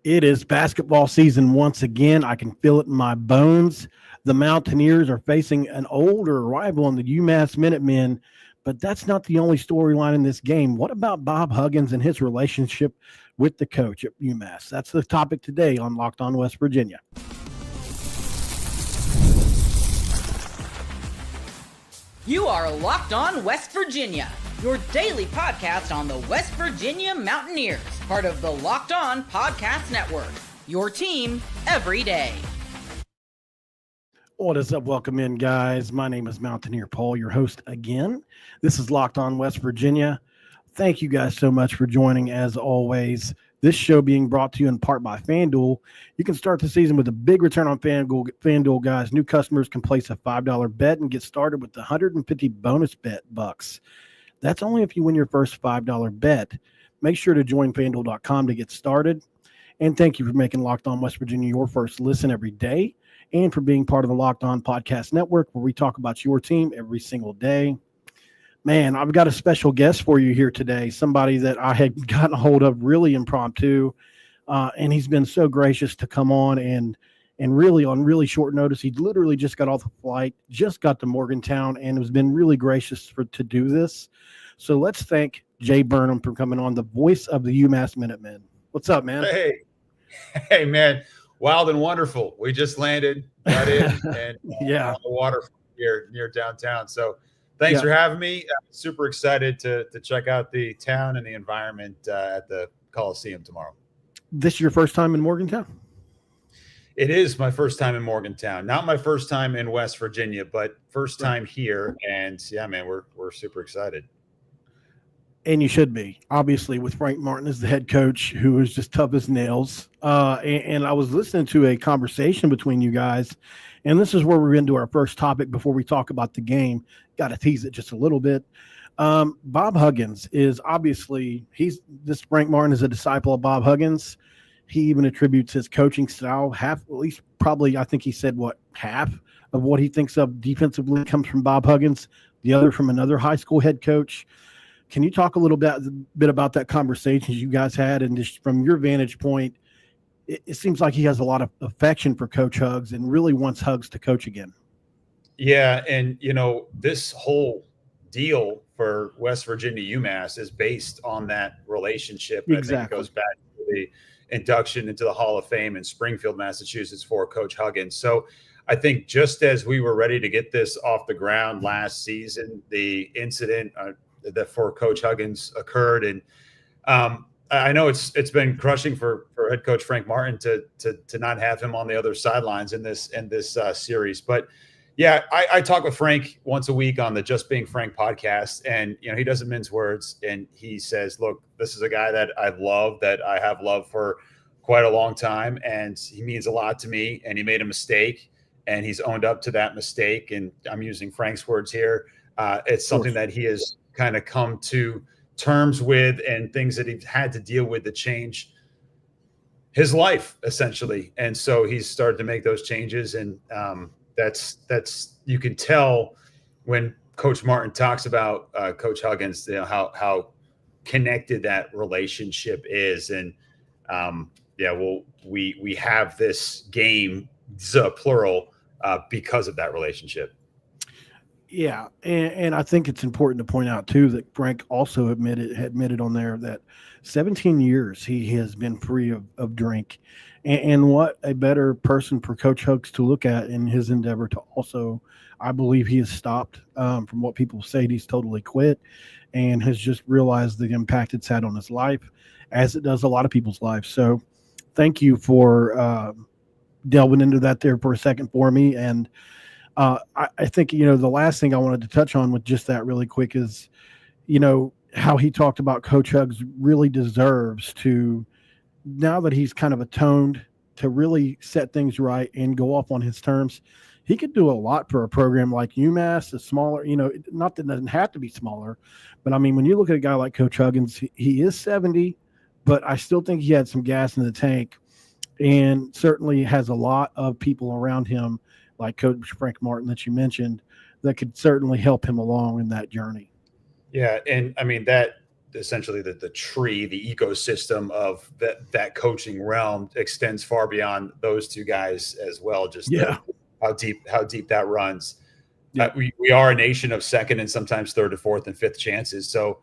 It is basketball season once again. I can feel it in my bones. The Mountaineers are facing an older rival in the Umass Minutemen, but that's not the only storyline in this game. What about Bob Huggins and his relationship with the coach at Umass? That's the topic today on Locked On West Virginia. You are Locked On West Virginia, your daily podcast on the West Virginia Mountaineers, part of the Locked On Podcast Network, your team every day. What is up? Welcome in, guys. My name is Mountaineer Paul, your host again. This is Locked On West Virginia. Thank you guys so much for joining, as always. This show being brought to you in part by FanDuel. You can start the season with a big return on FanDuel, guys. New customers can place a $5 bet and get started with the 150 bonus bet bucks. That's only if you win your first $5 bet. Make sure to join FanDuel.com to get started. And thank you for making Locked On West Virginia your first listen every day, and for being part of the Locked On Podcast Network, where we talk about your team every single day. Man, I've got a special guest for you here today, somebody that I had gotten a hold of really impromptu, and he's been so gracious to come on and really on really short notice. He literally just got off the flight, just got to Morgantown, and has been really gracious to do this. So let's thank Jay Burnham for coming on, the voice of the UMass Minutemen. What's up, man? Hey, man. Wild and wonderful. We just landed, got in, and yeah, on the water here near downtown. So thanks for having me. I'm super excited to check out the town and the environment at the Coliseum tomorrow. This is your first time in Morgantown? It is my first time in Morgantown. Not my first time in West Virginia, but first time here. And yeah, man, we're super excited. And you should be, obviously, with Frank Martin as the head coach, who is just tough as nails. And I was listening to a conversation between you guys, and this is where we're into our first topic before we talk about the game. Got to tease it just a little bit. Bob Huggins is obviously, Frank Martin is a disciple of Bob Huggins. He even attributes his coaching style, I think he said half of what he thinks of defensively comes from Bob Huggins, the other from another high school head coach. Can you talk a little bit about that conversation you guys had, and just from your vantage point, it seems like he has a lot of affection for Coach Hugs and really wants Hugs to coach again. Yeah, and this whole deal for West Virginia UMass is based on that relationship. Exactly. I think it goes back to the induction into the Hall of Fame in Springfield, Massachusetts for Coach Huggins. So I think just as we were ready to get this off the ground last season, the incident that for Coach Huggins occurred. And I know it's been crushing for head coach Frank Martin to not have him on the other sidelines in this series. But yeah, I talk with Frank once a week on the Just Being Frank podcast, and he doesn't mince words. And he says, look, this is a guy that I have loved for quite a long time, and he means a lot to me, and he made a mistake, and he's owned up to that mistake. And I'm using Frank's words here. It's something that he has kind of come to terms with, and things that he's had to deal with to change his life essentially. And so he's started to make those changes. And that's, you can tell when Coach Martin talks about Coach Huggins, how connected that relationship is. And we have this game, plural, because of that relationship. Yeah, and I think it's important to point out, too, that Frank also admitted on there that 17 years he has been free of drink. And what a better person for Coach Hugs to look at in his endeavor to also, I believe he has stopped. From what people say, he's totally quit and has just realized the impact it's had on his life, as it does a lot of people's lives. So thank you for delving into that there for a second for me. And I think, the last thing I wanted to touch on with just that really quick is, how he talked about Coach Hugs really deserves to, now that he's kind of atoned, to really set things right and go off on his terms. He could do a lot for a program like UMass, a smaller, not that it doesn't have to be smaller, but I mean, when you look at a guy like Coach Huggins, he is 70, but I still think he had some gas in the tank, and certainly has a lot of people around him, like Coach Frank Martin that you mentioned, that could certainly help him along in that journey. Yeah, and I mean that essentially the tree, the ecosystem of that coaching realm extends far beyond those two guys as well. Just how deep that runs. Yeah. We are a nation of second and sometimes third and fourth and fifth chances. So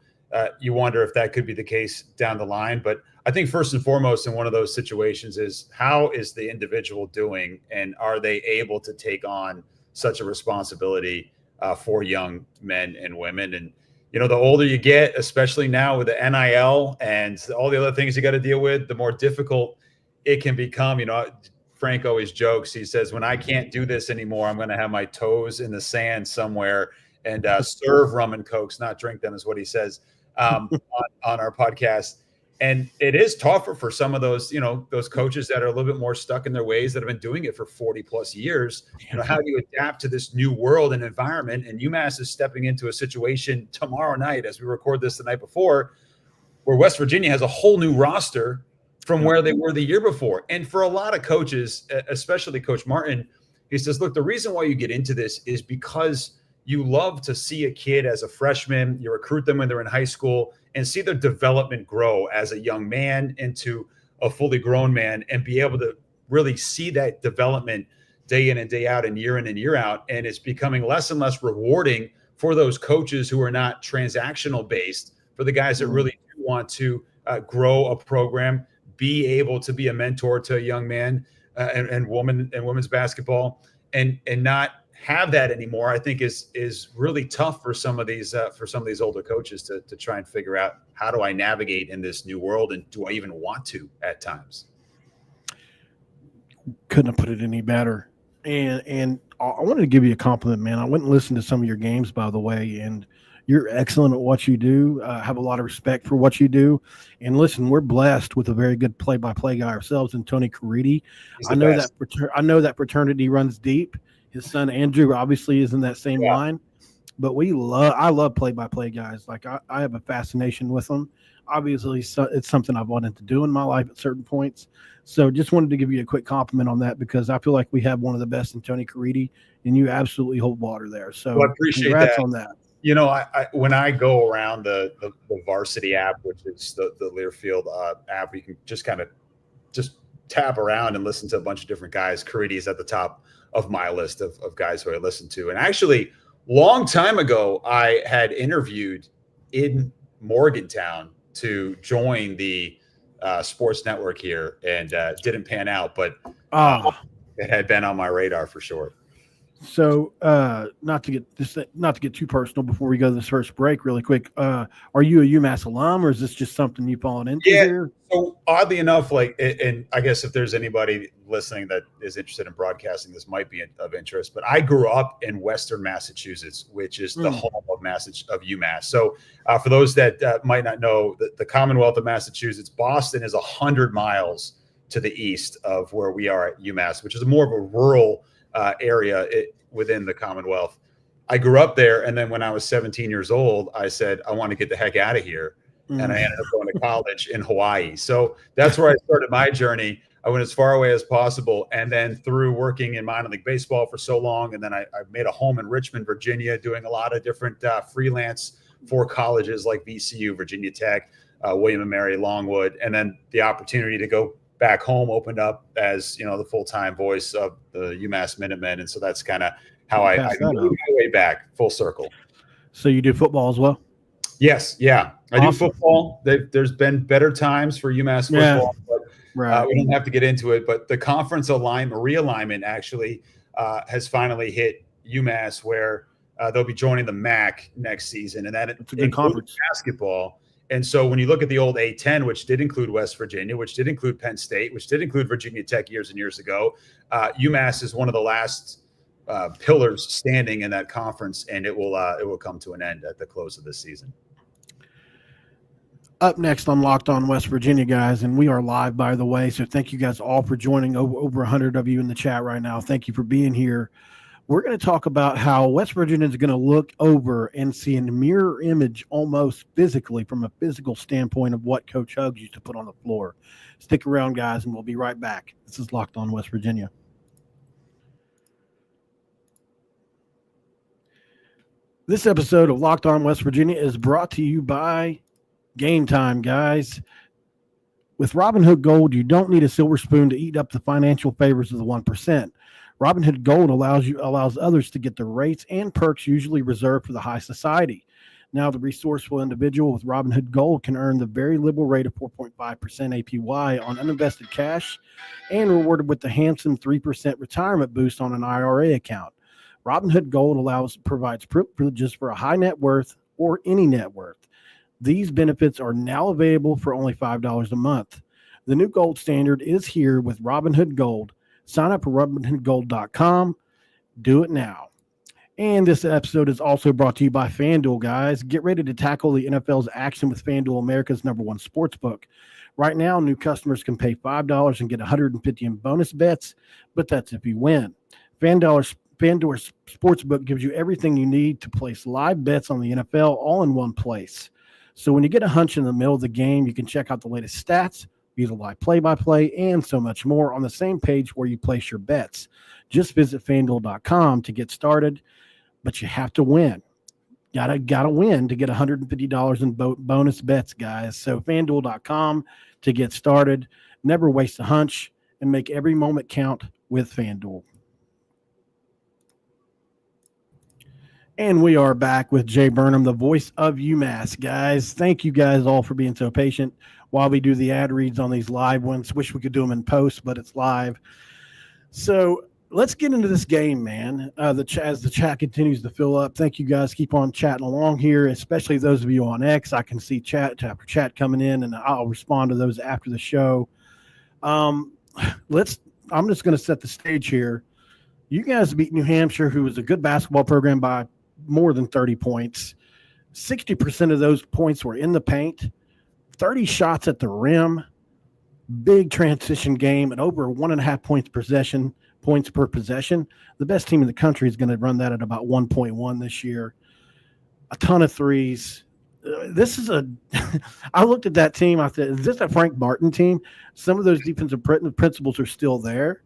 you wonder if that could be the case down the line. But I think first and foremost in one of those situations is how is the individual doing, and are they able to take on such a responsibility for young men and women? And, the older you get, especially now with the NIL and all the other things you got to deal with, the more difficult it can become. Frank always jokes. He says, when I can't do this anymore, I'm going to have my toes in the sand somewhere and serve rum and Cokes, not drink them, is what he says on our podcast. And it is tougher for some of those, those coaches that are a little bit more stuck in their ways, that have been doing it for 40 plus years. How do you adapt to this new world and environment? And UMass is stepping into a situation tomorrow night, as we record this the night before, where West Virginia has a whole new roster from where they were the year before. And for a lot of coaches, especially Coach Martin, he says, look, the reason why you get into this is because you love to see a kid as a freshman, you recruit them when they're in high school, and see their development grow as a young man into a fully grown man, and be able to really see that development day in and day out and year out. And it's becoming less and less rewarding for those coaches who are not transactional based, for the guys that really do want to grow a program, be able to be a mentor to a young man and woman and women's basketball, and not have that anymore. I think is really tough for some of these older coaches to try and figure out, how do I navigate in this new world, and do I even want to at times? Couldn't have put it any better. And I wanted to give you a compliment, man. I went and listened to some of your games, by the way, and you're excellent at what you do. Have a lot of respect for what you do. And listen, we're blessed with a very good play-by-play guy ourselves, and Tony Caridi. I know that fraternity runs deep. His son Andrew obviously is in that same line, but I love play-by-play guys. Like I have a fascination with them. Obviously, it's something I've wanted to do in my life at certain points. So just wanted to give you a quick compliment on that, because I feel like we have one of the best in Tony Caridi, and you absolutely hold water there. So I appreciate congrats that. on that. I when I go around the Varsity app, which is the Learfield app, you can just kind of just tap around and listen to a bunch of different guys. Caridi is at the top of my list of guys who I listen to. And actually, long time ago, I had interviewed in Morgantown to join the sports network here, and didn't pan out, but it had been on my radar for sure. So not to get too personal before we go to this first break really quick, are you a UMass alum, or is this just something you've fallen into here? So oddly enough, and I guess if there's anybody listening that is interested in broadcasting, this might be of interest, but I grew up in Western Massachusetts, which is the home of UMass. So for those that might not know, the Commonwealth of Massachusetts, Boston is 100 miles to the east of where we are at UMass, which is more of a rural area within the Commonwealth. I grew up there, and then when I was 17 years old, I said, I want to get the heck out of here. And I ended up going to college in Hawaii. So that's where I started my journey. I went as far away as possible. And then through working in minor league baseball for so long, and then I made a home in Richmond, Virginia, doing a lot of different freelance for colleges like VCU, Virginia Tech, William and Mary, Longwood. And then the opportunity to go back home opened up as, the full-time voice of the UMass Minutemen. And so that's kind of how I moved my way back full circle. So you do football as well? Yes. Yeah. I do football. There's been better times for UMass football, but we don't have to get into it. But the conference realignment actually has finally hit UMass, where they'll be joining the MAC next season. And that it's a good conference basketball. And so when you look at the old A10, which did include West Virginia, which did include Penn State, which did include Virginia Tech years and years ago, UMass is one of the last pillars standing in that conference, and it will come to an end at the close of this season. Up next on Locked On West Virginia, guys, and we are live, by the way, so thank you guys all for joining. Over 100 of you in the chat right now. Thank you for being here. We're going to talk about how West Virginia is going to look over and see a mirror image almost physically, from a physical standpoint, of what Coach Huggins used to put on the floor. Stick around, guys, and we'll be right back. This is Locked On West Virginia. This episode of Locked On West Virginia is brought to you by Game time, guys. With Robinhood Gold, you don't need a silver spoon to eat up the financial favors of the 1%. Robinhood Gold allows others to get the rates and perks usually reserved for the high society. Now, the resourceful individual with Robinhood Gold can earn the very liberal rate of 4.5% APY on uninvested cash and rewarded with the handsome 3% retirement boost on an IRA account. Robinhood Gold provides privileges for a high net worth or any net worth. These benefits are now available for only $5 a month. The new gold standard is here with Robinhood Gold. Sign up for RobinhoodGold.com. Do it now. And this episode is also brought to you by FanDuel, guys. Get ready to tackle the NFL's action with FanDuel, America's #1 sportsbook. Right now, new customers can pay $5 and get $150 in bonus bets, but that's if you win. FanDuel Sportsbook gives you everything you need to place live bets on the NFL all in one place. So when you get a hunch in the middle of the game, you can check out the latest stats, view the live play-by-play, and so much more on the same page where you place your bets. Just visit FanDuel.com to get started, but you have to win. Gotta win to get $150 in bonus bets, guys. So FanDuel.com to get started. Never waste a hunch and make every moment count with FanDuel. And we are back with Jay Burnham, the voice of UMass, guys. Thank you guys all for being so patient while we do the ad reads on these live ones. Wish we could do them in post, but it's live. So let's get into this game, man. As the chat continues to fill up, thank you guys. Keep on chatting along here, especially those of you on X. I can see chat after chat coming in, and I'll respond to those after the show. I'm just going to set the stage here. You guys beat New Hampshire, who was a good basketball program, by more than 30 points. 60% of those points were in the paint, 30 shots at the rim, big transition game, and over 1.5 points per possession. The best team in the country is going to run that at about 1.1 this year. A ton of threes. I looked at that team. I said, is this a Frank Martin team? Some of those defensive principles are still there.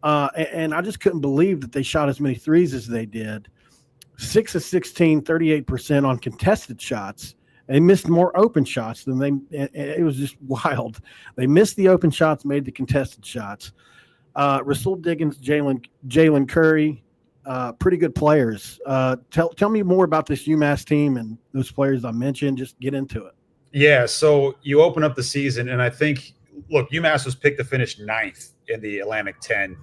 And I just couldn't believe that they shot as many threes as they did. 6 of 16, 38% on contested shots. They missed more open shots than it was just wild. They missed the open shots, made the contested shots. Rasul Diggins, Jalen Curry, pretty good players. Tell me more about this UMass team and those players I mentioned. Just get into it. Yeah, so you open up the season, and I think, look, UMass was picked to finish 9th in the Atlantic 10.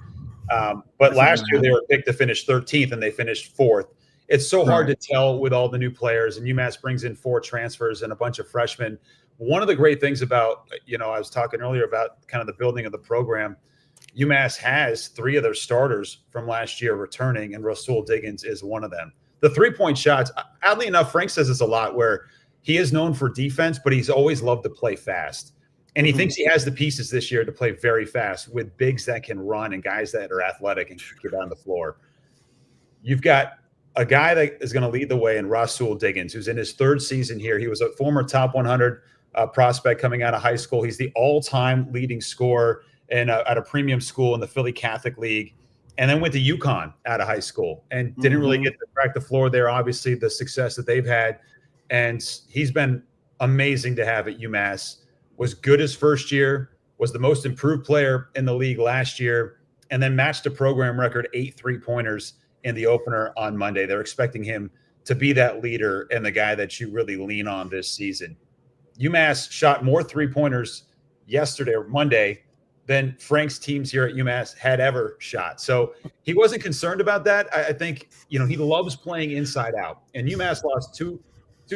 But last year they were picked to finish 13th, and they finished 4th. It's so hard to tell with all the new players, and UMass brings in 4 transfers and a bunch of freshmen. One of the great things about, I was talking earlier about kind of the building of the program, UMass has 3 of their starters from last year returning, and Rasul Diggins is one of them. The three-point shots, oddly enough, Frank says this a lot, where he is known for defense, but he's always loved to play fast. And he thinks he has the pieces this year to play very fast with bigs that can run and guys that are athletic and can get on the floor. You've got a guy that is going to lead the way in Rasul Diggins, who's in his 3rd season here. He was a former top 100 prospect coming out of high school. He's the all-time leading scorer at a premium school in the Philly Catholic League, and then went to UConn out of high school and didn't really get to crack the floor there. Obviously, the success that they've had, and he's been amazing to have at UMass. Was good his first year, was the most improved player in the league last year, and then matched a program record 8 3-pointers in the opener on Monday. They're expecting him to be that leader and the guy that you really lean on this season. UMass shot more 3-pointers yesterday or Monday than Frank's teams here at UMass had ever shot. So he wasn't concerned about that. I think, he loves playing inside out. And UMass lost two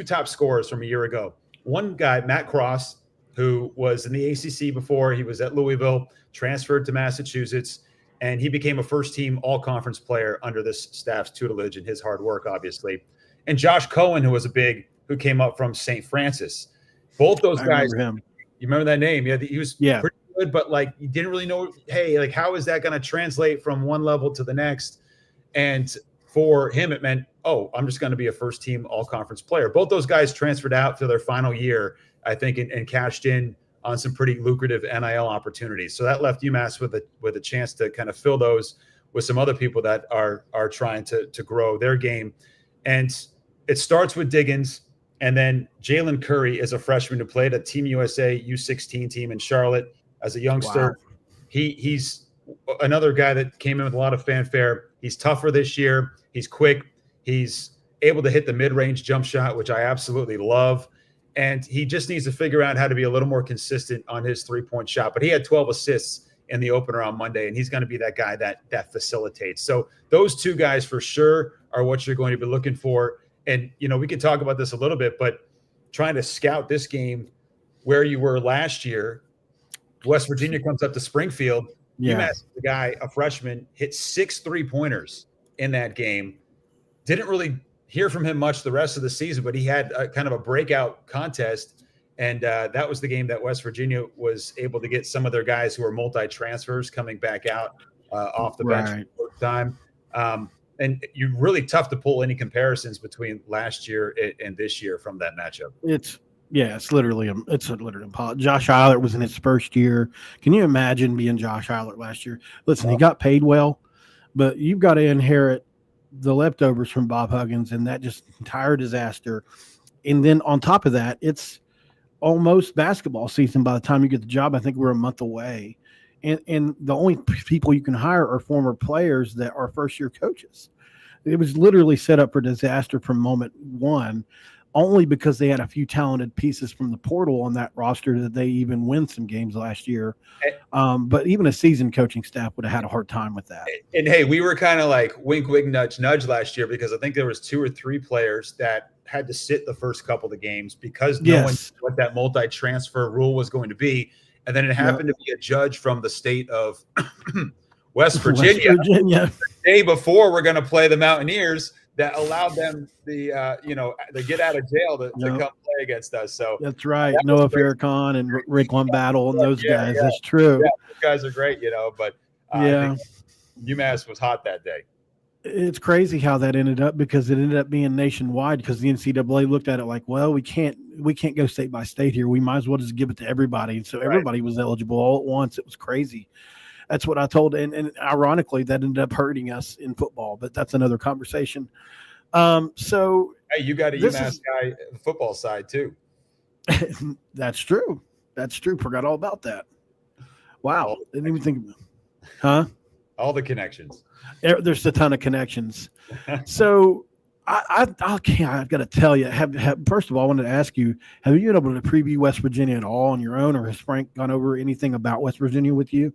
top scorers from a year ago. One guy, Matt Cross, who was in the ACC before. He was at Louisville, transferred to Massachusetts, and he became a first-team all-conference player under this staff's tutelage and his hard work, obviously. And Josh Cohen, who was a big, who came up from St. Francis. Both those guys, you remember that name? Yeah, he was pretty good, but you didn't really know, hey, how is that going to translate from one level to the next? And for him, it meant, I'm just going to be a first-team all-conference player. Both those guys transferred out to their final year, I think, and cashed in on some pretty lucrative NIL opportunities. So that left UMass with a chance to kind of fill those with some other people that are trying to grow their game. And it starts with Diggins. And then Jalen Curry is a freshman who played at Team USA U16 team in Charlotte as a youngster. Wow. He's another guy that came in with a lot of fanfare. He's tougher this year. He's quick. He's able to hit the mid-range jump shot, which I absolutely love. And he just needs to figure out how to be a little more consistent on his three-point shot. But he had 12 assists in the opener on Monday, and he's going to be that guy that facilitates. So those two guys for sure are what you're going to be looking for. And, we could talk about this a little bit, but trying to scout this game where you were last year, West Virginia comes up to Springfield. Yeah. Umass, the guy, a freshman, hit 6 3-pointers in that game. Didn't really hear from him much the rest of the season, but he had a kind of a breakout contest. And that was the game that West Virginia was able to get some of their guys who are multi-transfers coming back out off the bench for the first time. And you're really tough to pull any comparisons between last year and this year from that matchup. It's literally impossible. Josh Eilert was in his first year. Can you imagine being Josh Eilert last year? Listen, he got paid well, but you've got to inherit the leftovers from Bob Huggins and that just entire disaster. And then on top of that, it's almost basketball season by the time you get the job. I think we're a month away. And the only people you can hire are former players that are first-year coaches. It was literally set up for disaster from moment one, only because they had a few talented pieces from the portal on that roster that they even win some games last year. But even a seasoned coaching staff would have had a hard time with that. And hey, we were kind of like wink, wink, nudge, nudge last year because I think there was 2 or 3 players that had to sit the first couple of games because no one knew what that multi-transfer rule was going to be. And then it happened to be a judge from the state of West Virginia. The day before we're going to play the Mountaineers that allowed them the get out of jail to come play against us. So that's right. Noah Farrakhan and Rick Battle and those guys. Yeah. That's true. Yeah, those guys are great, but I think UMass was hot that day. It's crazy how that ended up because it ended up being nationwide because the NCAA looked at it like, well, we can't go state by state here. We might as well just give it to everybody. And so everybody was eligible all at once. It was crazy. That's what I told. And ironically, that ended up hurting us in football, but that's another conversation. So hey, you got a UMass guy the football side too. That's true. Forgot all about that. Wow. Didn't even think about it. Huh? All the connections. There's a ton of connections. So I've got to tell you, first of all, I wanted to ask you, have you been able to preview West Virginia at all on your own, or has Frank gone over anything about West Virginia with you?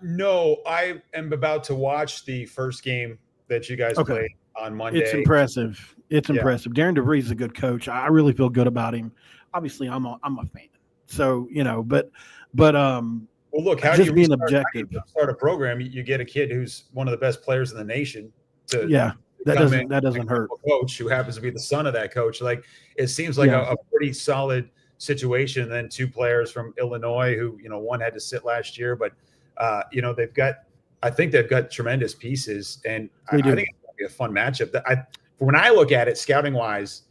No, I am about to watch the first game that you guys played on Monday. It's impressive. Darren DeVries is a good coach. I really feel good about him. Obviously, I'm a fan. So, but well, look, how just do you being objective? Start a program. You get a kid who's one of the best players in the nation. That doesn't hurt. Coach who happens to be the son of that coach. Like it seems like a pretty solid situation. And then 2 players from Illinois who one had to sit last year, but I think they've got tremendous pieces, and I think it's going to be a fun matchup. When I look at it, scouting wise,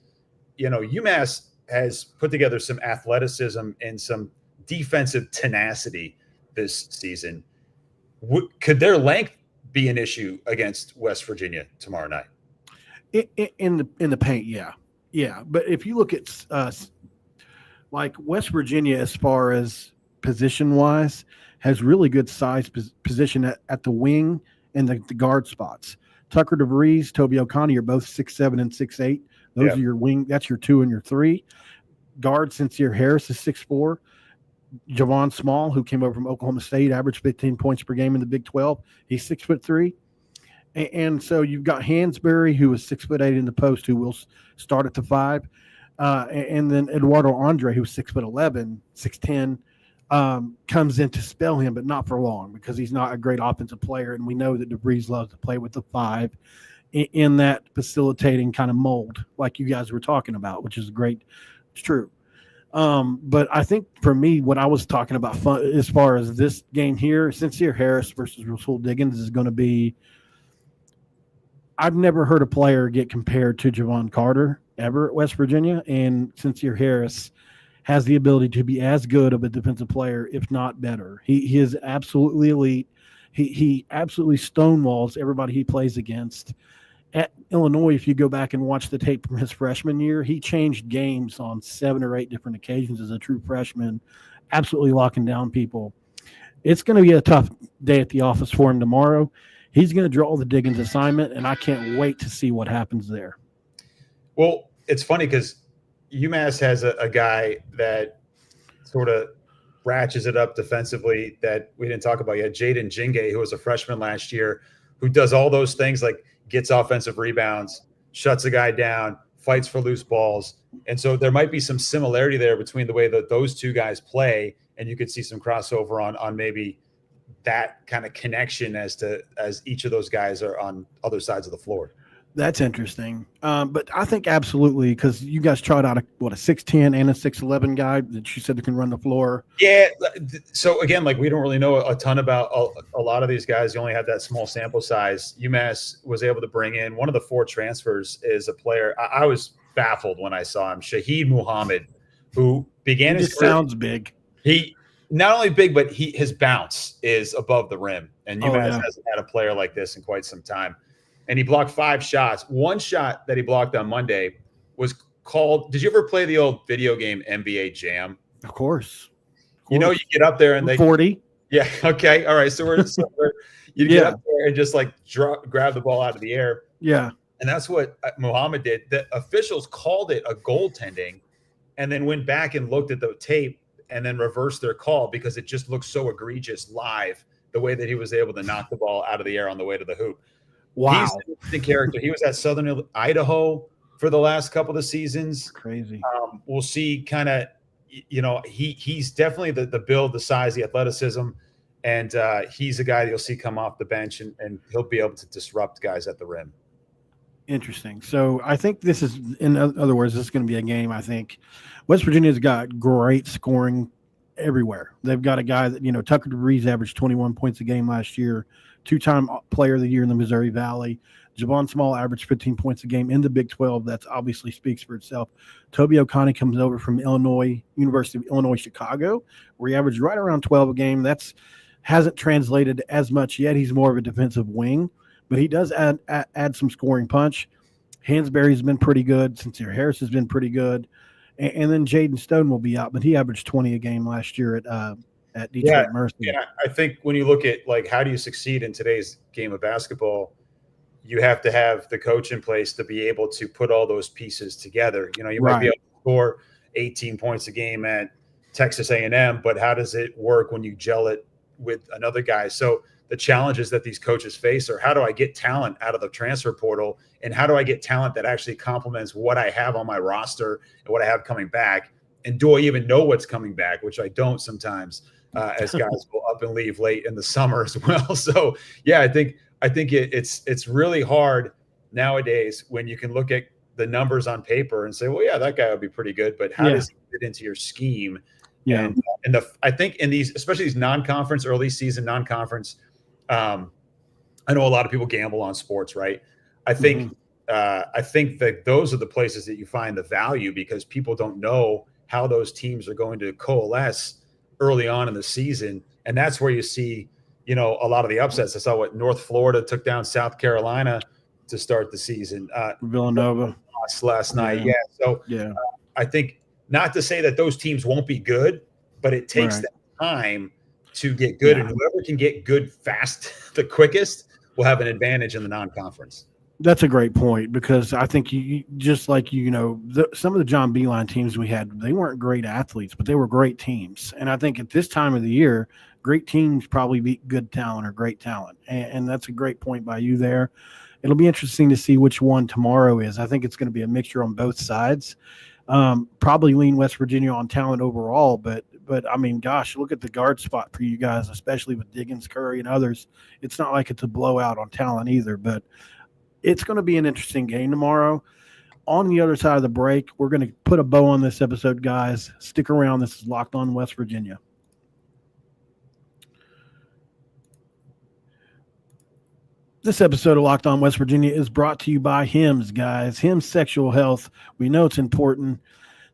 UMass has put together some athleticism and some defensive tenacity this season. Could their length be an issue against West Virginia tomorrow night? In the paint, yeah. But if you look at like West Virginia, as far as position wise, has really good size position at the wing and the guard spots. Tucker DeVries, Toby O'Connor are both 6'7" and 6'8". Those are your wing. That's your 2 and your 3. Guard Sincere Harris is 6'4". Javon Small, who came over from Oklahoma State, averaged 15 points per game in the Big 12. He's 6'3". And so you've got Hansberry, who is 6'8" in the post, who will start at the 5. And then Eduardo Andre, who's 6'11", 6'10", comes in to spell him, but not for long because he's not a great offensive player. And we know that DeVries loves to play with the 5 in that facilitating kind of mold, like you guys were talking about, which is great. It's true. But I think for me, what I was talking about fun, as far as this game here, Sincere Harris versus Rasul Diggins is going to be – I've never heard a player get compared to Javon Carter ever at West Virginia, and Sincere Harris has the ability to be as good of a defensive player, if not better. He is absolutely elite. He absolutely stonewalls everybody he plays against. At Illinois, if you go back and watch the tape from his freshman year, he changed games on 7 or 8 different occasions as a true freshman, absolutely locking down people. It's going to be a tough day at the office for him tomorrow. He's going to draw the Diggins assignment, and I can't wait to see what happens there. Well, it's funny because UMass has a guy that sort of ratchets it up defensively that we didn't talk about yet. Jaden Jingay, who was a freshman last year, who does all those things like gets offensive rebounds, shuts a guy down, fights for loose balls. And so there might be some similarity there between the way that those two guys play, and you could see some crossover on maybe that kind of connection as each of those guys are on other sides of the floor. That's interesting. But I think absolutely, because you guys tried out a 6'10" and a 6'11" guy that you said that can run the floor. Yeah. So again, like we don't really know a ton about a lot of these guys. You only have that small sample size. UMass was able to bring in one of the 4 transfers is a player. I was baffled when I saw him, Shaheed Muhammad, who began his career. Sounds big. He not only big, but his bounce is above the rim. And UMass hasn't had a player like this in quite some time. And he blocked 5 shots. One shot that he blocked on Monday was called – did you ever play the old video game NBA Jam? Of course. You know, you get up there and they – 40. Yeah, okay. All right. So you get up there and just like grab the ball out of the air. Yeah. And that's what Muhammad did. The officials called it a goaltending and then went back and looked at the tape and then reversed their call because it just looked so egregious live, the way that he was able to knock the ball out of the air on the way to the hoop. Wow. He's an interesting character. He was at Southern Idaho for the last couple of seasons. Crazy. We'll see kind of, you know, he's definitely the build, the size, the athleticism, and he's a guy that you'll see come off the bench, and he'll be able to disrupt guys at the rim. Interesting. So I think this is, in other words, this is going to be a game. I think West Virginia's got great scoring everywhere. They've got a guy that, you know, Tucker DeVries averaged 21 points a game last year, 2-time player of the year in the Missouri Valley. Javon Small averaged 15 points a game in the Big 12. That's obviously speaks for itself. Toby O'Connie comes over from University of Illinois, Chicago, where he averaged right around 12 a game. That's hasn't translated as much yet. He's more of a defensive wing, but he does add some scoring punch. Hansberry's been pretty good. Sincere Harris has been pretty good. And then Jaden Stone will be out, but he averaged 20 a game last year at Detroit Mercy. Yeah, I think when you look at, like, how do you succeed in today's game of basketball, you have to have the coach in place to be able to put all those pieces together. You know, you might be able to score 18 points a game at Texas A&M, but how does it work when you gel it with another guy? So the challenges that these coaches face are, how do I get talent out of the transfer portal, and how do I get talent that actually complements what I have on my roster and what I have coming back? And do I even know what's coming back, which I don't sometimes, as guys go up and leave late in the summer as well. So, yeah, I think it's really hard nowadays when you can look at the numbers on paper and say, well, yeah, that guy would be pretty good, but how does he fit into your scheme? Yeah. And I think in these, especially these non-conference, early season non-conference, I know a lot of people gamble on sports, right? I think that those are the places that you find the value, because people don't know how those teams are going to coalesce early on in the season. And that's where you see, you know, a lot of the upsets. I saw what North Florida took down South Carolina to start the season. Villanova last night. Yeah. So I think, not to say that those teams won't be good, but it takes that time to get good. And whoever can get good fast, the quickest, will have an advantage in the non-conference. That's a great point, because I think you just like, you know, some of the John Beeline teams we had, they weren't great athletes, but they were great teams. And I think at this time of the year, great teams probably beat good talent or great talent. And that's a great point by you there. It'll be interesting to see which one tomorrow is. I think it's going to be a mixture on both sides. Probably lean West Virginia on talent overall, but I mean, gosh, look at the guard spot for you guys, especially with Diggins, Curry, and others. It's not like it's a blowout on talent either, but it's going to be an interesting game tomorrow. On the other side of the break, we're going to put a bow on this episode, guys. Stick around. This is Locked On West Virginia. This episode of Locked On West Virginia is brought to you by HIMS, guys. HIMS Sexual Health. We know it's important.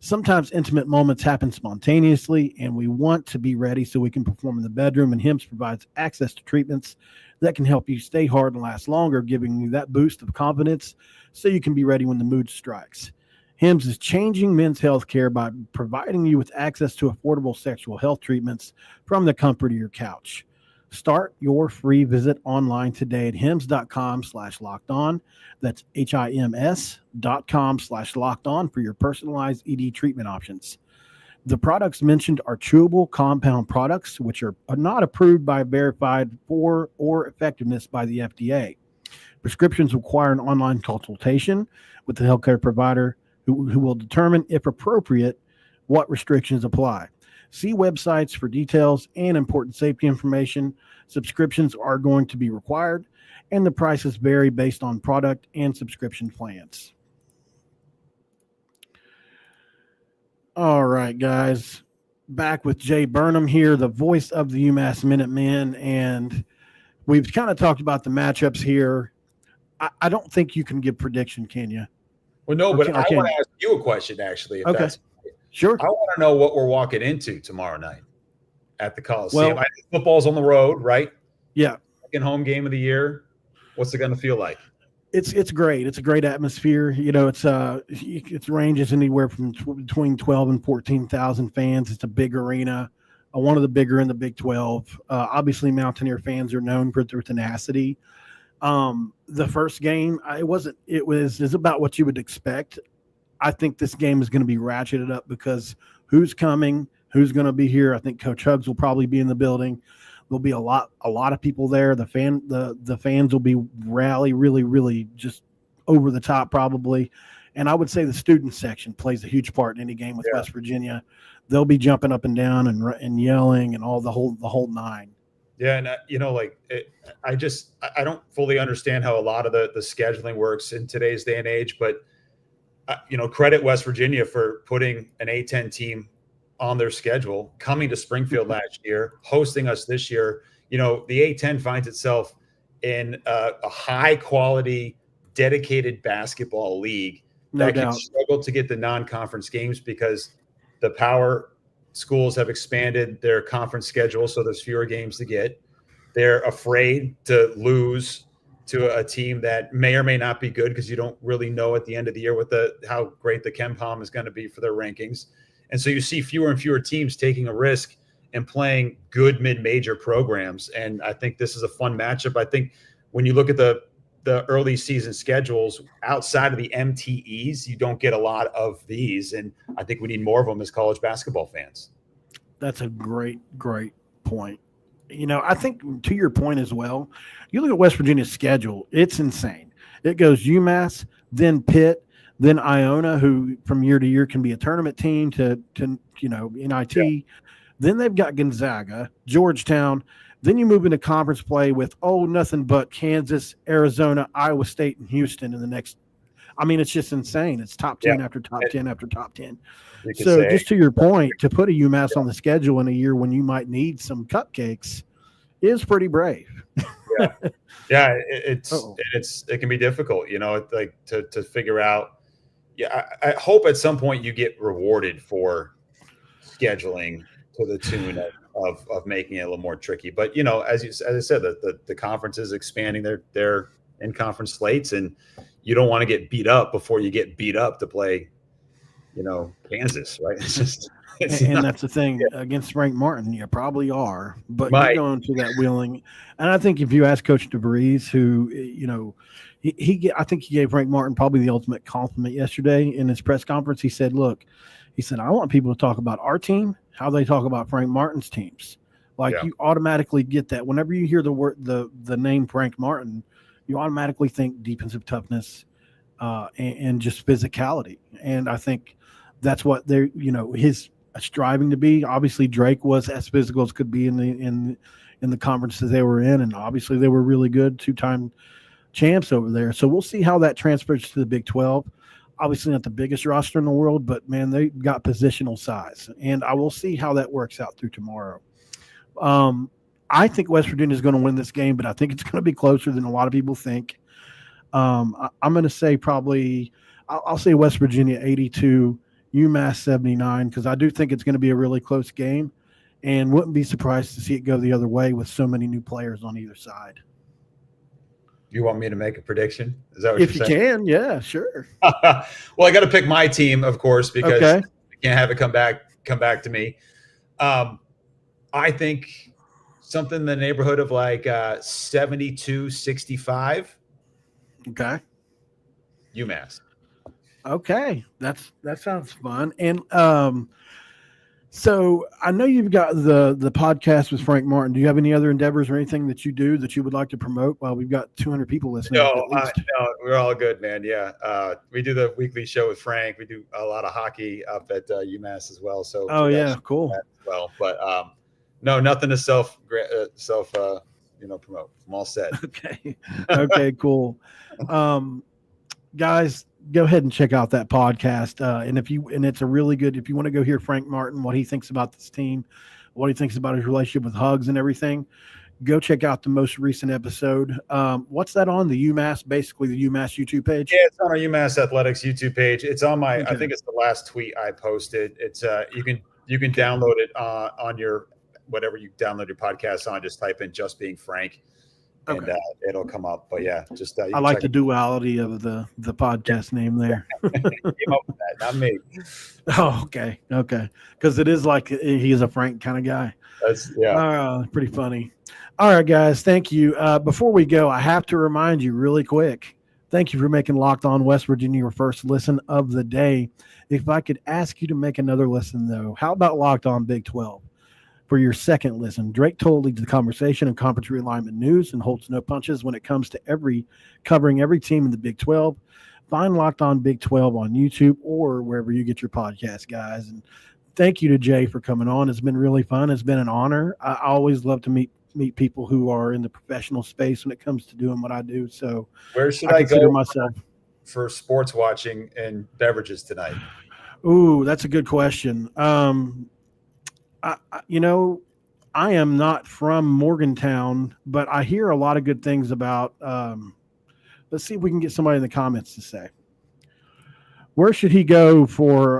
Sometimes intimate moments happen spontaneously, and we want to be ready so we can perform in the bedroom. And HIMS provides access to treatments that can help you stay hard and last longer, giving you that boost of confidence so you can be ready when the mood strikes. HIMS is changing men's health care by providing you with access to affordable sexual health treatments from the comfort of your couch. Start your free visit online today at hims.com/lockedon. That's HIMS.com/lockedon for your personalized ED treatment options. The products mentioned are chewable compound products, which are not approved by verified for or effectiveness by the FDA. Prescriptions require an online consultation with the healthcare provider who will determine, if appropriate, what restrictions apply. See websites for details and important safety information. Subscriptions are going to be required, and the prices vary based on product and subscription plans. All right, guys. Back with Jay Burnham here, the voice of the Umass Minutemen, and we've kind of talked about the matchups here. I don't think you can give prediction, can you? Well, no, but I want to ask you a question, actually. If okay. That's sure. I want to know what we're walking into tomorrow night at the Coliseum. Well, football's on the road, right? Yeah. Second home game of the year. What's it going to feel like? It's great. It's a great atmosphere. You know, it ranges anywhere from between 12 and 14,000 fans. It's a big arena, one of the bigger in the Big 12. Obviously, Mountaineer fans are known for their tenacity. The first game, it was about what you would expect. I think this game is going to be ratcheted up because who's coming, who's going to be here. I think Coach Huggins will probably be in the building. There'll be a lot of people there. The fans will be really just over the top probably. And I would say the student section plays a huge part in any game with West Virginia. They'll be jumping up and down and yelling and all the whole nine. Yeah, and I don't fully understand how a lot of the scheduling works in today's day and age, but credit West Virginia for putting an A-10 team on their schedule, coming to Springfield last year, hosting us this year. The A-10 finds itself in a high-quality, dedicated basketball league that can struggle to get the non-conference games because the power schools have expanded their conference schedule, so there's fewer games to get. They're afraid to lose to a team that may or may not be good because you don't really know at the end of the year how great the KenPom is going to be for their rankings. And so you see fewer and fewer teams taking a risk and playing good mid-major programs. And I think this is a fun matchup. I think when you look at the early season schedules outside of the MTEs, you don't get a lot of these. And I think we need more of them as college basketball fans. That's a great point. I think to your point as well, you look at West Virginia's schedule, it's insane. It goes UMass, then Pitt, then Iona, who from year to year can be a tournament team to NIT. Yeah. Then they've got Gonzaga, Georgetown. Then you move into conference play with, nothing but Kansas, Arizona, Iowa State, and Houston in the next. I mean, it's just insane. It's top 10 after top 10 after top 10. So just to your point, to put a UMass on the schedule in a year when you might need some cupcakes is pretty brave. It can be difficult, to figure out. Yeah, I hope at some point you get rewarded for scheduling to the tune of making it a little more tricky. But as I said, the conference is expanding their in-conference slates, and you don't want to get beat up before you get beat up to play, Kansas, right? That's the thing against Frank Martin. You probably are, but you're going to that wheeling. And I think if you ask Coach DeVries, who I think he gave Frank Martin probably the ultimate compliment yesterday in his press conference. He said, I want people to talk about our team, how they talk about Frank Martin's teams. You automatically get that whenever you hear the name Frank Martin, you automatically think defensive toughness and just physicality. And I think that's what they're, his striving to be. Obviously, Drake was as physical as could be in the conferences they were in, and obviously they were really good, 2-time champs over there. So we'll see how that transfers to the Big 12. Obviously not the biggest roster in the world, but man, they got positional size, and I will see how that works out through tomorrow. I think West Virginia is going to win this game, but I think it's going to be closer than a lot of people think. I'm going to say I'll say West Virginia 82 UMass 79, because I do think it's going to be a really close game, and wouldn't be surprised to see it go the other way with so many new players on either side. You want me to make a prediction? Is that what If you're you saying? can, yeah, sure. Well, I got to pick my team, of course, because Okay. I can't have it come back to me. I think something in the neighborhood of like 72-65. Okay. UMass. Okay. That sounds fun. And so I know you've got the podcast with Frank Martin. Do you have any other endeavors or anything that you do that you would like to promote? Well, we've got 200 people listening. No, we're all good, man. Yeah. We do the weekly show with Frank. We do a lot of hockey up at UMass as well. So, yeah, cool. As well, but no, nothing to self promote. I'm all set. Okay. Okay, cool. Guys, go ahead and check out that podcast. And it's a really good, if you want to go hear Frank Martin, what he thinks about this team, what he thinks about his relationship with Hugs and everything, go check out the most recent episode. What's that on? The UMass, basically the UMass YouTube page? Yeah, it's on our UMass Athletics YouTube page. It's on my, I think it's the last tweet I posted. It's you can download it on your, whatever you download your podcast on, just type in Just Being Frank. And it'll come up. But yeah, just I like the duality of the podcast name there. Came up with that, not me. Oh, okay. Because it is like he's a Frank kind of guy. That's pretty funny. All right, guys, thank you. Before we go, I have to remind you really quick. Thank you for making Locked On West Virginia your first listen of the day. If I could ask you to make another listen, though, how about Locked On Big 12? For your second listen, Drake Toll leads the conversation in conference realignment news and holds no punches when it comes to covering every team in the Big 12. Find Locked On Big 12 on YouTube or wherever you get your podcast, guys. And thank you to Jay for coming on. It's been really fun. It's been an honor. I always love to meet people who are in the professional space when it comes to doing what I do. So where should I consider go myself for sports watching and beverages tonight? Ooh, that's a good question. I am not from Morgantown, but I hear a lot of good things about let's see if we can get somebody in the comments to say. Where should he go for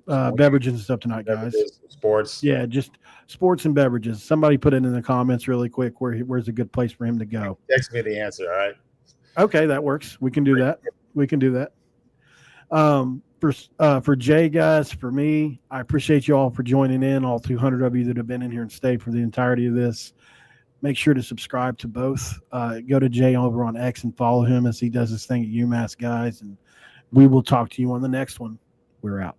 beverages and stuff tonight, guys? Sports. Yeah, just sports and beverages. Somebody put it in the comments really quick where's a good place for him to go. Text me the answer, all right? Okay, that works. We can do that. For Jay, guys, for me, I appreciate you all for joining in, all 200 of you that have been in here and stayed for the entirety of this. Make sure to subscribe to both. Go to Jay over on X and follow him as he does his thing at UMass, guys. And we will talk to you on the next one. We're out.